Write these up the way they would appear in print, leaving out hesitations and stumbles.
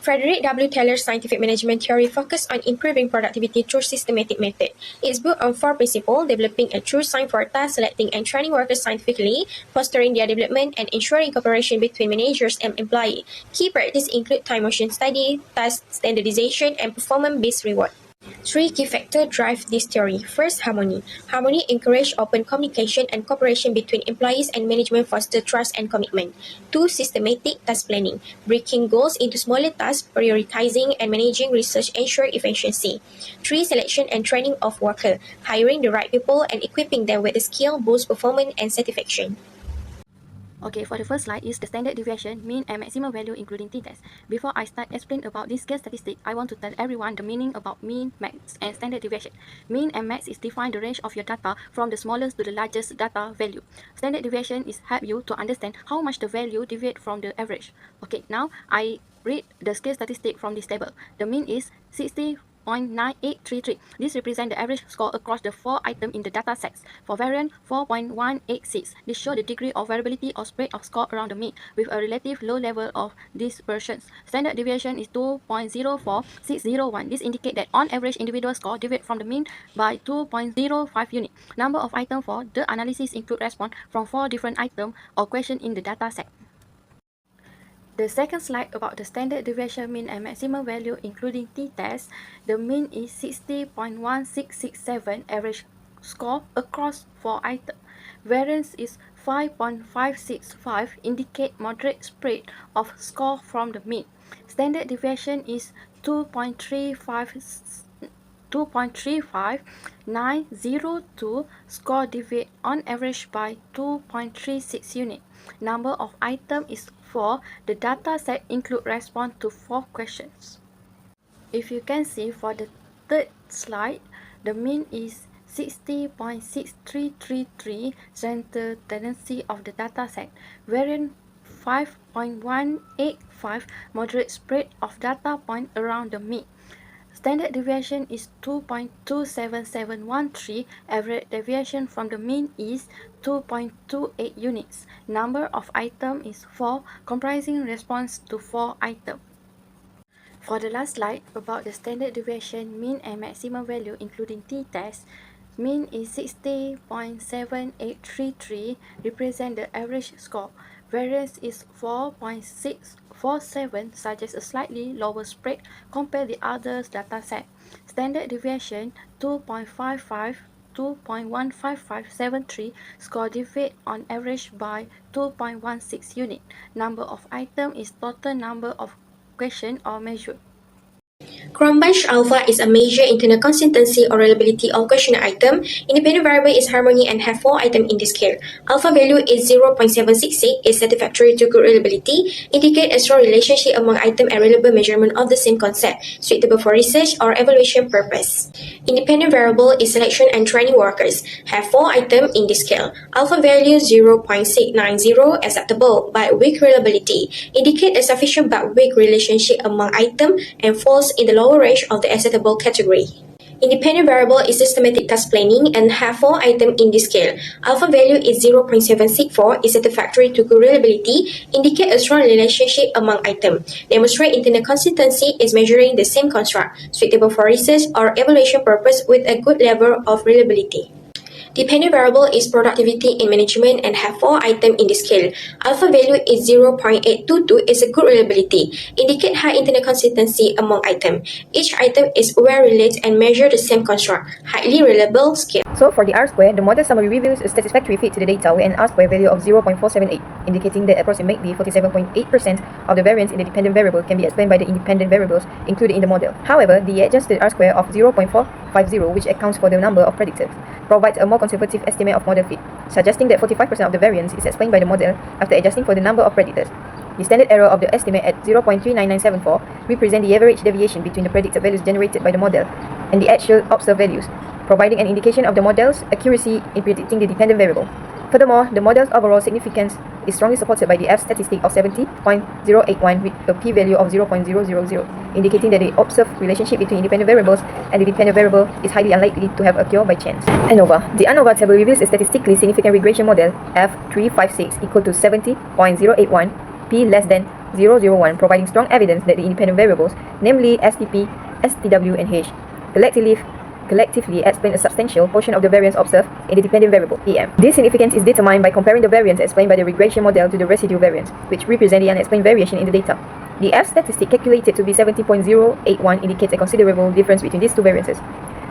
Frederick W. Taylor's scientific management theory focused on improving productivity through systematic method. It's built on 4 principles: developing a true sign for task, selecting and training workers scientifically, fostering their development, and ensuring cooperation between managers and employees. Key practices include time motion study, task standardization, and performance-based reward. 3 key factors drive this theory. First, harmony. Harmony encourages open communication and cooperation between employees and management foster trust and commitment. 2. Systematic task planning. Breaking goals into smaller tasks, prioritizing and managing research ensure efficiency. 3. Selection and training of workers. Hiring the right people and equipping them with the skill boosts performance and satisfaction. Okay, for the first slide is the standard deviation, mean and maximum value including t-test. Before I start explain about this scale statistic, I want to tell everyone the meaning about mean, max, and standard deviation. Mean and max is define the range of your data from the smallest to the largest data value. Standard deviation is help you to understand how much the value deviate from the average. Okay, now I read the scale statistic from this table. The mean is 60.9833. This represents the average score across the 4 items in the data sets. For variant, 4.186. This shows the degree of variability or spread of score around the mean with a relative low level of dispersion. Standard deviation is 2.04601. This indicates that on average individual score deviate from the mean by 2.05 units. Number of items for the analysis include response from 4 different items or questions in the data set. The second slide about the standard deviation mean and maximum value including t-test. The mean is 60.1667 average score across 4 items. Variance is 5.565 indicate moderate spread of score from the mean. Standard deviation is 2.35902. Score deviate on average by 2.36 units. Number of items is 4. The data set include response to 4 questions. If you can see for the third slide, the mean is 60.6333 center tendency of the data set. Variant 5.185 moderate spread of data point around the mean. Standard deviation is 2.27713. Average deviation from the mean is 2.28 units. Number of items is 4, comprising response to 4 items. For the last slide about the standard deviation, mean and maximum value including t-test, mean is 60.7833, represent the average score. Variance is 4.647, suggests a slightly lower spread compared to the others data set. Standard deviation 2.55, 2.15573, score deviate on average by 2.16 unit. Number of items is total number of question or measure. Cronbach alpha is a measure internal consistency or reliability of questionnaire item. Independent variable is harmony and have 4 items in this scale. Alpha value is 0.766, is satisfactory to good reliability, indicate a strong relationship among item and reliable measurement of the same concept, suitable for research or evaluation purpose. Independent variable is selection and training workers, have 4 items in this scale. Alpha value 0.690, acceptable but weak reliability, indicate a sufficient but weak relationship among item and falls in the lower range of the acceptable category. Independent variable is systematic task planning and have 4 items in this scale. Alpha value is 0.764, is satisfactory to good reliability, indicate a strong relationship among items. Demonstrate internal consistency is measuring the same construct, suitable for research or evaluation purpose with a good level of reliability. Dependent variable is productivity in management and have 4 items in this scale. Alpha value is 0.822, is a good reliability, indicate high internal consistency among items. Each item is well related and measure the same construct, highly reliable scale. So for the R-square, the model summary reveals a satisfactory fit to the data with an R-square value of 0.478, indicating that approximately 47.8% of the variance in the dependent variable can be explained by the independent variables included in the model. However, the adjusted R-square of 0.450, which accounts for the number of predictors, provides a more conservative estimate of model fit, suggesting that 45% of the variance is explained by the model after adjusting for the number of predictors. The standard error of the estimate at 0.39974 represents the average deviation between the predicted values generated by the model and the actual observed values, providing an indication of the model's accuracy in predicting the dependent variable. Furthermore, the model's overall significance is strongly supported by the F statistic of 70.081 with a p-value of 0.000, indicating that the observed relationship between independent variables and the dependent variable is highly unlikely to have occurred by chance. ANOVA. The ANOVA table reveals a statistically significant regression model F356 equal to 70.081, p less than SMP15603 providing strong evidence that the independent variables, namely STP, STW, and H, collectively explain a substantial portion of the variance observed in the dependent variable, PM. This significance is determined by comparing the variance explained by the regression model to the residual variance, which represent the unexplained variation in the data. The F statistic calculated to be 70.081 indicates a considerable difference between these two variances,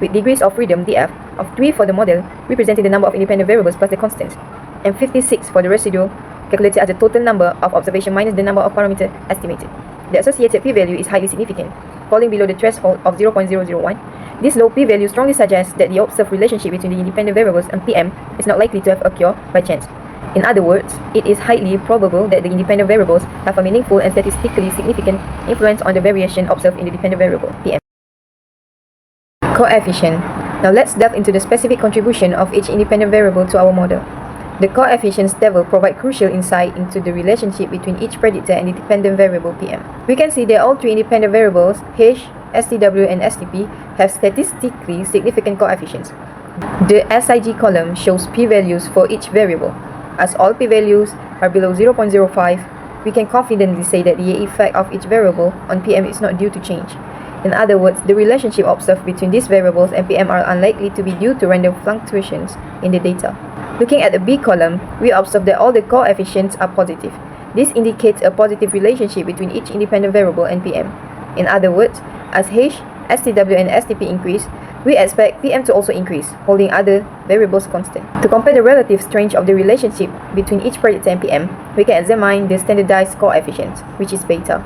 with degrees of freedom, DF, of 3 for the model, representing the number of independent variables plus the constants, and 56 for the residual, calculated as the total number of observation minus the number of parameters estimated. The associated p-value is highly significant, falling below the threshold of 0.001. This low p-value strongly suggests that the observed relationship between the independent variables and PM is not likely to have occurred by chance. In other words, it is highly probable that the independent variables have a meaningful and statistically significant influence on the variation observed in the dependent variable, PM. Coefficient. Now let's delve into the specific contribution of each independent variable to our model. The coefficients table provide crucial insight into the relationship between each predictor and the dependent variable PM. We can see that all three independent variables, H, STW, and STP, have statistically significant coefficients. The SIG column shows p-values for each variable. As all p-values are below 0.05, we can confidently say that the effect of each variable on PM is not due to change. In other words, the relationship observed between these variables and PM are unlikely to be due to random fluctuations in the data. Looking at the B column, we observe that all the coefficients are positive. This indicates a positive relationship between each independent variable and PM. In other words, as H, STW, and STP increase, we expect PM to also increase, holding other variables constant. To compare the relative strength of the relationship between each predictor and PM, we can examine the standardized coefficient, which is beta.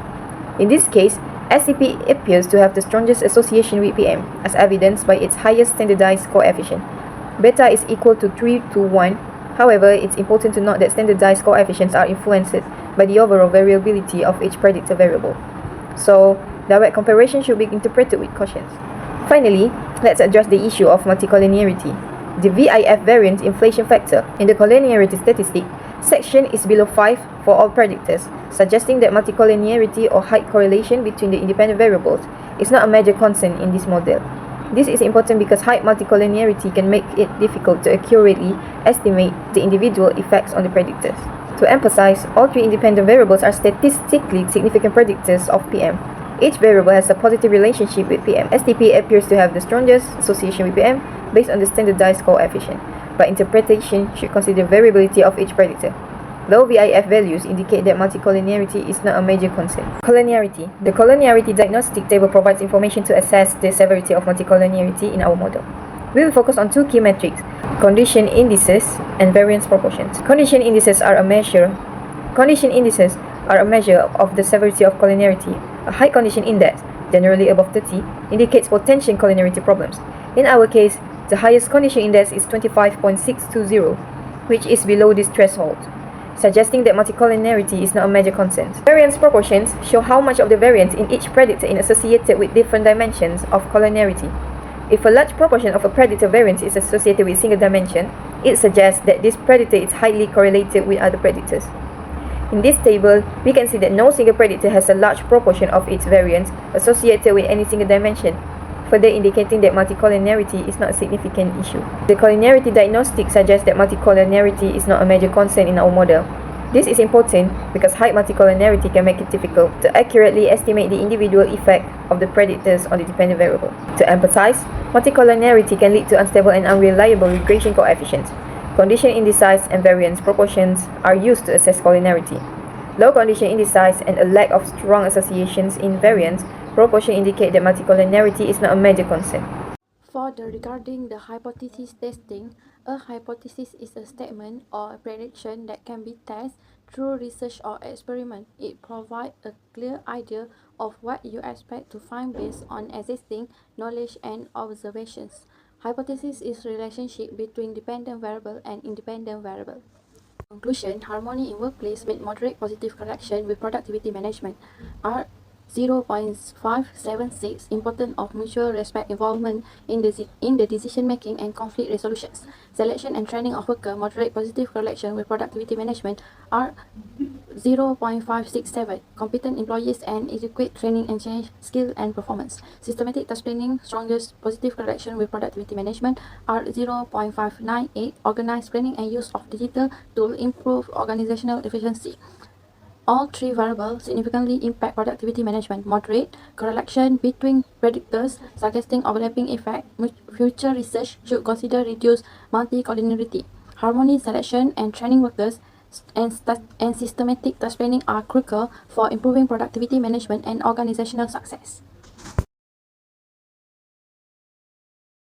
In this case, STP appears to have the strongest association with PM, as evidenced by its highest standardized coefficient. Beta is equal to 3 to 1. However, it's important to note that standardized coefficients are influenced by the overall variability of each predictor variable. So, direct comparison should be interpreted with caution. Finally, let's address the issue of multicollinearity. The VIF variance inflation factor in the collinearity statistic section is below 5 for all predictors, suggesting that multicollinearity or height correlation between the independent variables is not a major concern in this model. This is important because high multicollinearity can make it difficult to accurately estimate the individual effects on the predictors. To emphasize, all three independent variables are statistically significant predictors of PM. Each variable has a positive relationship with PM. STP appears to have the strongest association with PM based on the standardized coefficient, but interpretation should consider variability of each predictor. Low VIF values indicate that multicollinearity is not a major concern. Collinearity. The collinearity diagnostic table provides information to assess the severity of multicollinearity in our model. We will focus on two key metrics: condition indices and variance proportions. Condition indices are a measure of the severity of collinearity. A high condition index, generally above 30, indicates potential collinearity problems. In our case, the highest condition index is 25.620, which is below this threshold, suggesting that multicollinearity is not a major concern. Variance proportions show how much of the variance in each predictor is associated with different dimensions of collinearity. If a large proportion of a predictor variance is associated with a single dimension, it suggests that this predictor is highly correlated with other predictors. In this table, we can see that no single predictor has a large proportion of its variance associated with any single dimension, further indicating that multicollinearity is not a significant issue. The collinearity diagnostic suggests that multicollinearity is not a major concern in our model. This is important because high multicollinearity can make it difficult to accurately estimate the individual effect of the predictors on the dependent variable. To emphasize, multicollinearity can lead to unstable and unreliable regression coefficients. Condition indices and variance proportions are used to assess collinearity. Low condition indices and a lack of strong associations in variance proportion indicate that multicollinearity is not a major concern. Further, regarding the hypothesis testing, a hypothesis is a statement or a prediction that can be tested through research or experiment. It provides a clear idea of what you expect to find based on existing knowledge and observations. Hypothesis is relationship between dependent variable and independent variable. Conclusion: harmony in workplace with moderate positive correlation with productivity management. Are 0.576 important of mutual respect involvement in the decision making and conflict resolutions. Selection and training of worker moderate positive correlation with productivity management are 0.567. Competent employees and adequate training and change skill and performance. Systematic task planning strongest positive correlation with productivity management are 0.598. Organized planning and use of digital to improve organizational efficiency. All three variables significantly impact productivity management. Moderate correlation between predictors, suggesting overlapping effect. Future research should consider reduced multicollinearity. Harmony selection and training workers and systematic task planning are crucial for improving productivity management and organizational success.